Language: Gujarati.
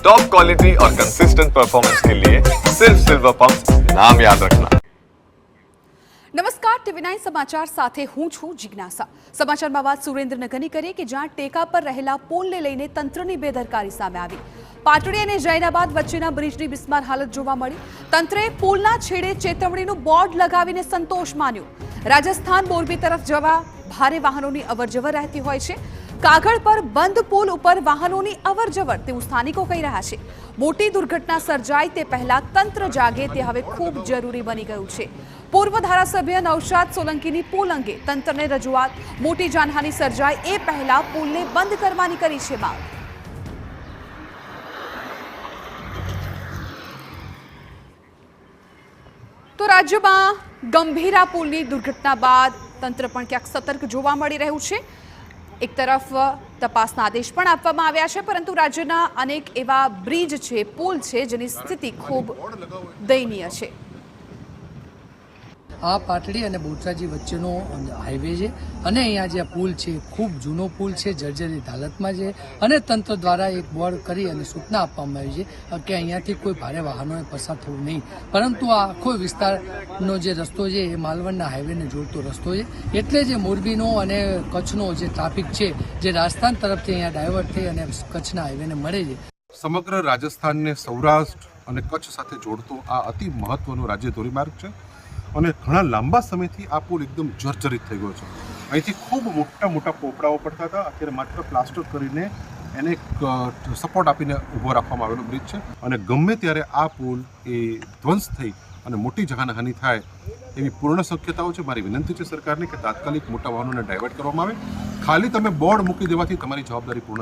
टॉप क्वालिटी और कंसिस्टेंट परफॉर्मेंस के लिए सिर्फ सिल्वर पंप नाम याद रखना। નમસ્કાર, TV9 સમાચાર સાથે હું છું જિજ્ઞાસા। સમાચારમાં વાત સુરેન્દ્રનગરની કરીએ કે જ્યાં ટેકા પર રહેલા પુલને લઈને તંત્રની બેદરકારી સામે આવી। પાટડી અને જૈનાબાદ વચ્ચેના બ્રિજની બિસ્માર હાલત જોવા મળી। તંત્રે પુલના છેડે ચેતવણીનું બોર્ડ લગાવીને સંતોષ માન્યો। રાજસ્થાન મોરબી તરફ જવા ભારે વાહનોની અવરજવર રહેતી હોય છે। કાગળ પર બંધ પુલ ઉપર વાહનોની અવરજવર તેવું સ્થાનિકો કહી રહ્યા છે। મોટી દુર્ઘટના સર્જાય તે પહેલા તંત્ર જાગે તે હવે ખૂબ જરૂરી બની ગયું છે। પૂર્વ ધારાસભ્ય નૌશાદ સોલંકીની પુલ અંગે તંત્રને રજૂઆત। મોટી જાનહાનિ સર્જાય એ પહેલા પુલને બંધ કરવાની કરી છે માંગ। તો રાજ્યમાં ગંભીરા પુલની દુર્ઘટના બાદ તંત્ર પણ ક્યાંક સતર્ક જોવા મળી રહ્યું છે। એક તરફ તપાસના આદેશ પણ આપવામાં આવ્યા છે, પરંતુ રાજ્યના અનેક એવા બ્રિજ છે, પુલ છે જેની સ્થિતિ ખૂબ દયનીય છે। આ પાટડી અને બોટાજી વચ્ચેનો હાઈવે છે અને અહીંયા જે પુલ છે ખૂબ જૂનો પુલ છે, જર્જરિત હાલતમાં છે અને તંત્ર દ્વારા એક બોર્ડ કરી અને સૂચના આપવામાં આવી છે કે અહીંયાથી કોઈ ભારે વાહનોએ પસાર થવું નહીં, પરંતુ આ આખો વિસ્તારનો જે રસ્તો છે એ માલવણના હાઈવેને જોડતો રસ્તો છે, એટલે જે મોરબીનો અને કચ્છનો જે ટ્રાફિક છે જે રાજસ્થાન તરફથી અહીંયા ડાયવર્ટ થઈ અને કચ્છના હાઈવેને મળે છે। સમગ્ર રાજસ્થાનને સૌરાષ્ટ્ર અને કચ્છ સાથે જોડતો આ અતિ મહત્વનો રાજ્ય ધોરીમાર્ગ છે અને ઘણા લાંબા સમયથી આ પુલ એકદમ જર્જરિત થઈ ગયો છે। અહીંથી ખૂબ મોટા મોટા પોપડાઓ પડતા હતા, અત્યારે માત્ર પ્લાસ્ટર કરીને એને એક સપોર્ટ આપીને ઊભો રાખવામાં આવેલો બ્રિજ છે અને ગમે ત્યારે આ પુલ એ ધ્વંસ થઈ અને મોટી જાનહાનિ થાય એવી પૂર્ણ શક્યતાઓ છે। મારી વિનંતી છે સરકારને કે તાત્કાલિક મોટા વાહનોને ડાયવર્ટ કરવામાં આવે। ખાલી તમે બોર્ડ મૂકી દેવાથી તમારી જવાબદારી પૂર્ણ